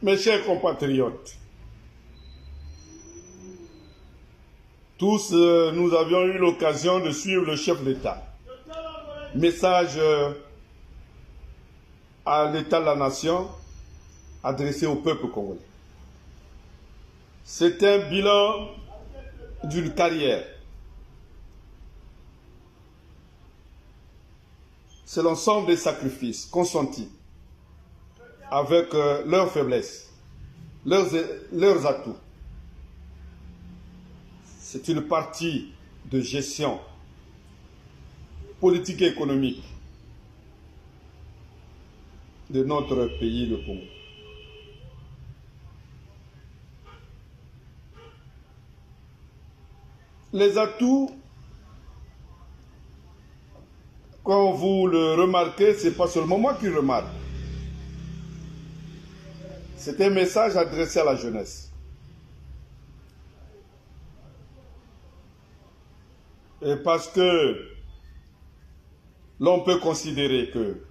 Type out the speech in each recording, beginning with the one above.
Mes chers compatriotes, tous nous avions eu l'occasion de suivre le chef d'État. Message à l'État de la nation adressé au peuple congolais. C'est un bilan d'une carrière. C'est l'ensemble des sacrifices consentis avec leurs faiblesses, leurs atouts. C'est une partie de gestion politique et économique de notre pays, le Congo. Les atouts, quand vous le remarquez, ce n'est pas seulement moi qui le remarque. C'est un message adressé à la jeunesse. Et parce que l'on peut considérer que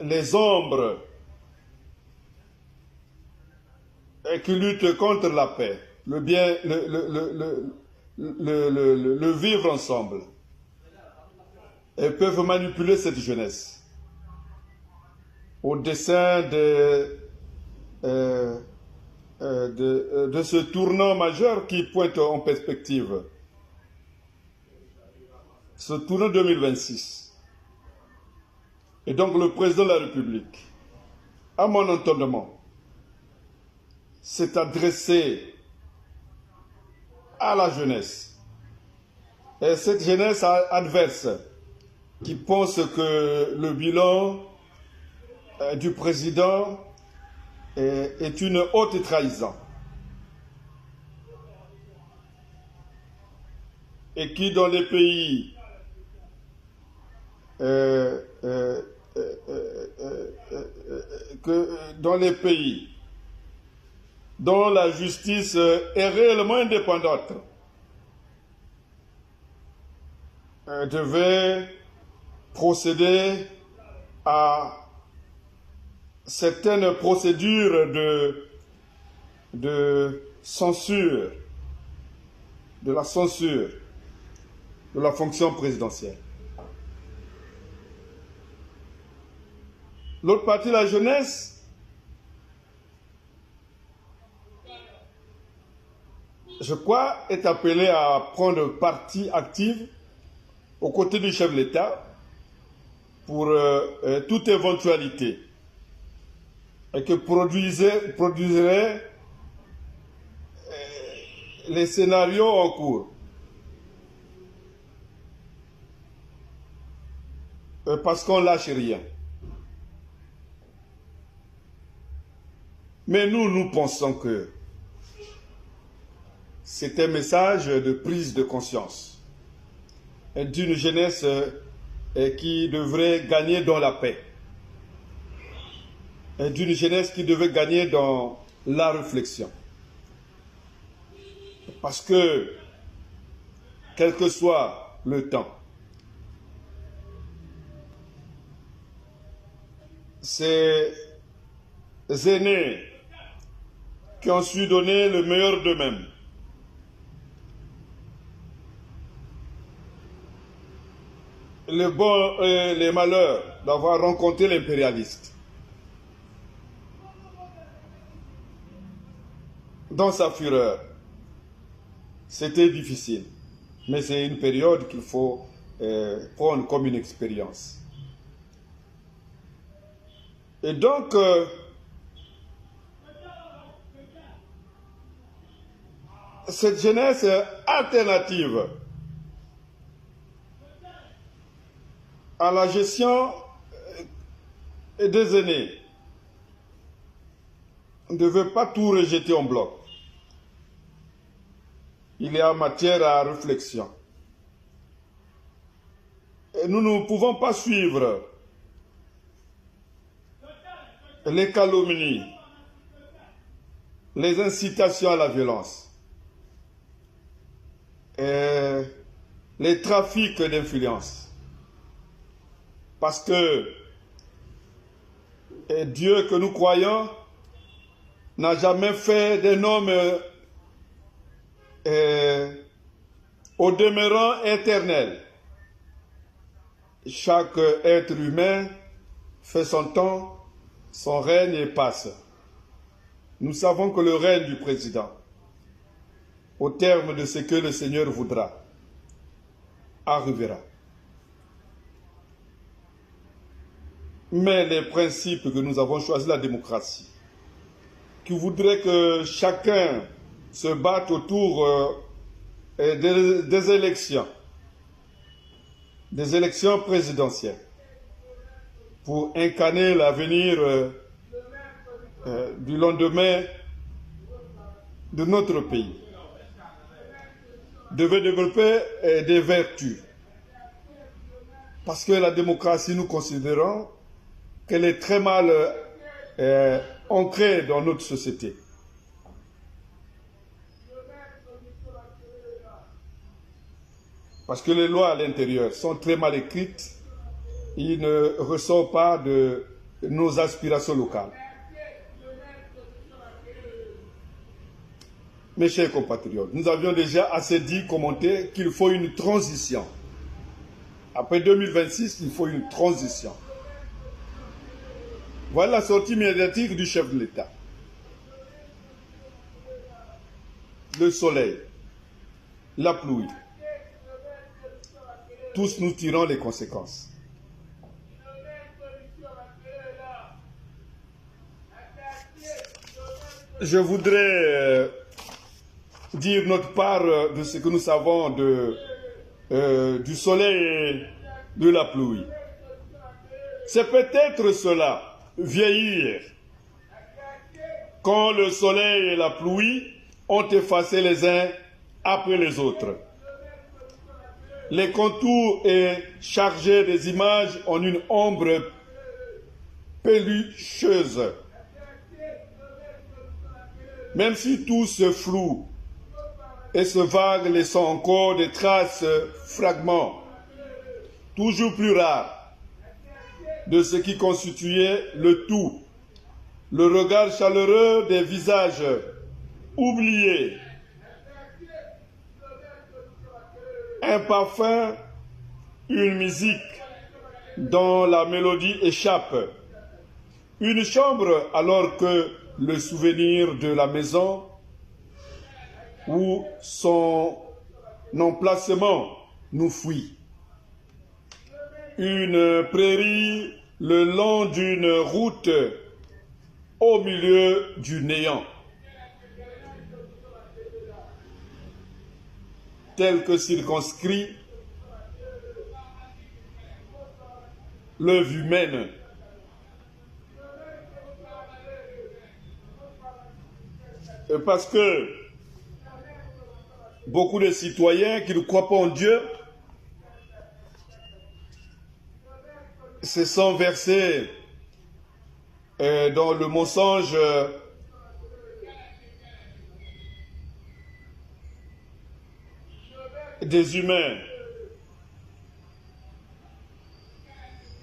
les ombres qui luttent contre la paix, le bien, le vivre ensemble, et peuvent manipuler cette jeunesse au dessein de ce tournant majeur qui pointe en perspective, ce tournant 2026. Et donc le président de la République, à mon entendement, s'est adressé à la jeunesse. Et cette jeunesse adverse qui pense que le bilan du président est une haute trahison et qui dans les pays dont la justice est réellement indépendante devait procéder à certaines procédures de censure, de la censure de la fonction présidentielle. L'autre partie, la jeunesse, je crois, est appelée à prendre partie active aux côtés du chef de l'État pour toute éventualité et que produirait les scénarios en cours. Parce qu'on ne lâche rien. Mais nous pensons que c'est un message de prise de conscience d'une jeunesse qui devrait gagner dans la paix, d'une jeunesse qui devait gagner dans la réflexion. Parce que, quel que soit le temps, ces aînés qui ont su donner le meilleur d'eux-mêmes, les bons et les malheurs d'avoir rencontré l'impérialiste dans sa fureur. C'était difficile, mais c'est une période qu'il faut prendre comme une expérience. Et donc, cette jeunesse alternative à la gestion des aînés ne veut pas tout rejeter en bloc. Il y a matière à réflexion. Et nous ne pouvons pas suivre les calomnies, les incitations à la violence, et les trafics d'influence. Parce que Et Dieu que nous croyons n'a jamais fait d'un homme au demeurant éternel. Chaque être humain fait son temps, son règne et passe. Nous savons que le règne du président, au terme de ce que le Seigneur voudra, arrivera. Mais les principes que nous avons choisis, la démocratie, qui voudrait que chacun se batte autour des élections présidentielles, pour incarner l'avenir du lendemain de notre pays, devait développer des vertus. Parce que la démocratie, nous considérons qu'elle est très mal ancrée dans notre société. Parce que les lois à l'intérieur sont très mal écrites, il ne ressort pas de nos aspirations locales. Mes chers compatriotes, nous avions déjà assez dit, commenté qu'il faut une transition. Après 2026, il faut une transition. Voilà la sortie médiatique du chef de l'État. Le soleil, la pluie. Tous nous tirons les conséquences. Je voudrais dire notre part de ce que nous savons du soleil et de la pluie. C'est peut-être cela, vieillir, quand le soleil et la pluie ont effacé les uns après les autres. Les contours et chargés des images ont une ombre pelucheuse. Même si tout se floue et se vague, laissant encore des traces, fragments, toujours plus rares, de ce qui constituait le tout, le regard chaleureux des visages oubliés, un parfum, une musique dont la mélodie échappe, une chambre alors que le souvenir de la maison ou son emplacement nous fuit, une prairie le long d'une route au milieu du néant, tel que circonscrit l'œuvre humaine. Parce que beaucoup de citoyens qui ne croient pas en Dieu se sont versés dans le mensonge des humains.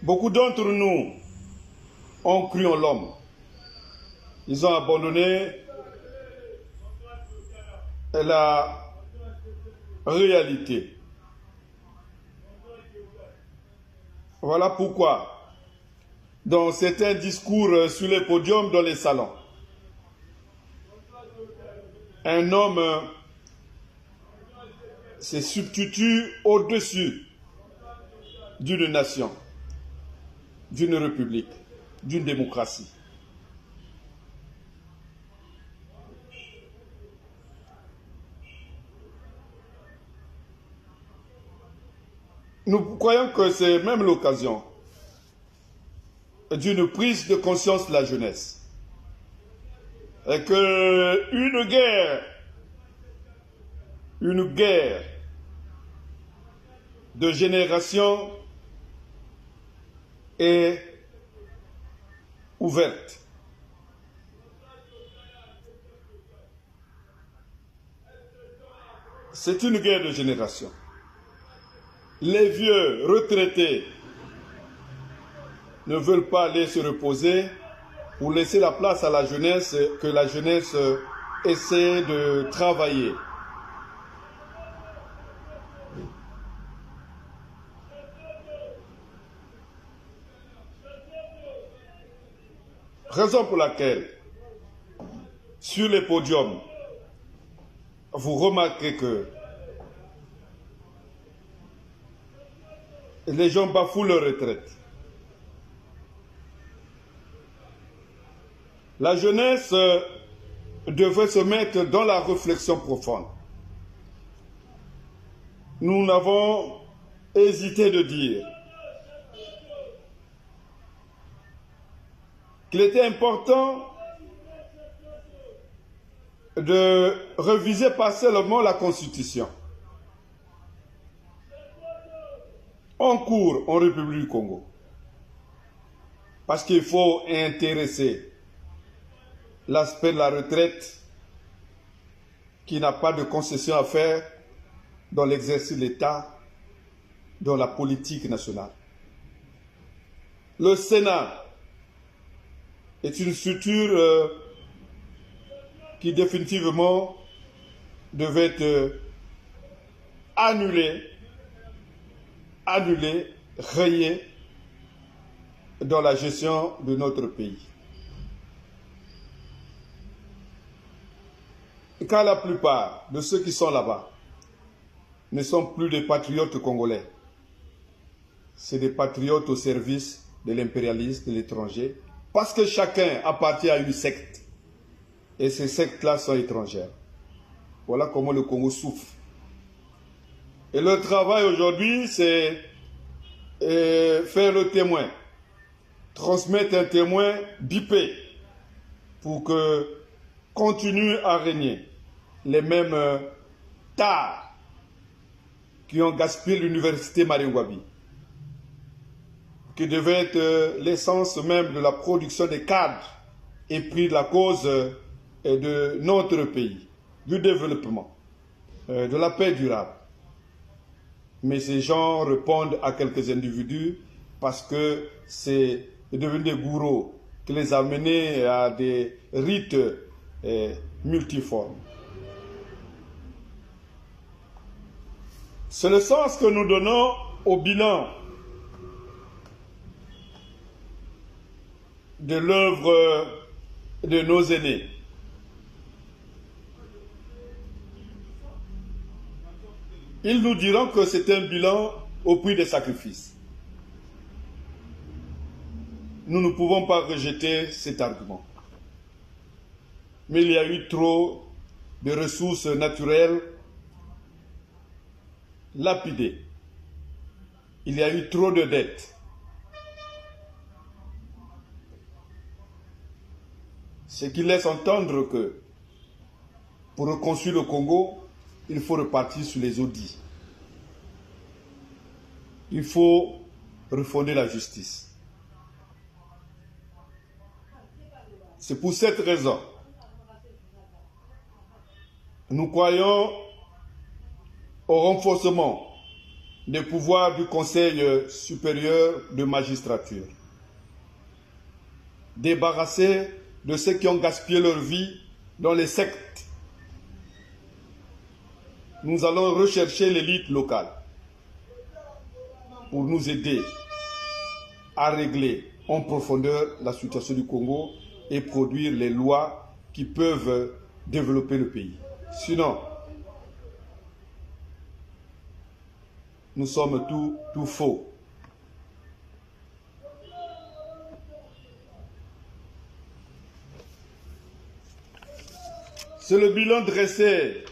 Beaucoup d'entre nous ont cru en l'homme. Ils ont abandonné la réalité. Voilà pourquoi, dans certains discours sur les podiums, dans les salons, un homme se substitue au-dessus d'une nation, d'une république, d'une démocratie. Nous croyons que c'est même l'occasion d'une prise de conscience de la jeunesse. Et qu'une guerre de génération est ouverte. C'est une guerre de génération. Les vieux retraités ne veulent pas aller se reposer pour laisser la place à la jeunesse, que la jeunesse essaie de travailler. Raison pour laquelle, sur les podiums, vous remarquez que les gens bafouent leur retraite. La jeunesse devrait se mettre dans la réflexion profonde. Nous n'avons hésité de dire qu'il était important de réviser partiellement la Constitution en cours en République du Congo. Parce qu'il faut intéresser l'aspect de la retraite qui n'a pas de concession à faire dans l'exercice de l'État, dans la politique nationale. Le Sénat est une structure qui définitivement devait être annulée, rayée dans la gestion de notre pays. Et car la plupart de ceux qui sont là-bas ne sont plus des patriotes congolais, c'est des patriotes au service de l'impérialisme de l'étranger, parce que chacun appartient à une secte. Et ces sectes-là sont étrangères. Voilà comment le Congo souffre. Et le travail aujourd'hui, c'est faire le témoin. Transmettre un témoin bipé pour que continuent à régner les mêmes tares qui ont gaspillé l'université Maringouabi, qui devait être l'essence même de la production des cadres et pris de la cause de notre pays, du développement, de la paix durable. Mais ces gens répondent à quelques individus parce que c'est devenu des gourous qui les a menés à des rites multiformes. C'est le sens que nous donnons au bilan de l'œuvre de nos aînés. Ils nous diront que c'est un bilan au prix des sacrifices. Nous ne pouvons pas rejeter cet argument. Mais il y a eu trop de ressources naturelles lapidées. Il y a eu trop de dettes. Ce qui laisse entendre que pour reconstruire le Congo, il faut repartir sur les audits. Il faut refonder la justice. C'est pour cette raison nous croyons au renforcement des pouvoirs du Conseil supérieur de magistrature. Débarrasser de ceux qui ont gaspillé leur vie dans les sectes. Nous allons rechercher l'élite locale pour nous aider à régler en profondeur la situation du Congo et produire les lois qui peuvent développer le pays. Sinon, nous sommes tout faux. C'est le bilan dressé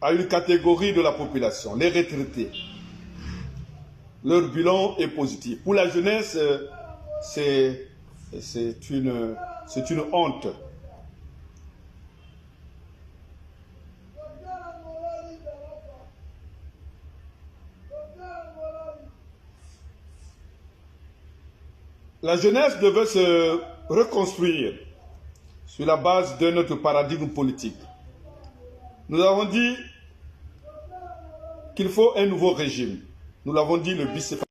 à une catégorie de la population, les retraités. Leur bilan est positif. Pour la jeunesse, c'est une honte. La jeunesse devait se reconstruire sur la base de notre paradigme politique. Nous avons dit qu'il faut un nouveau régime. Nous l'avons dit, le bicéphalisme.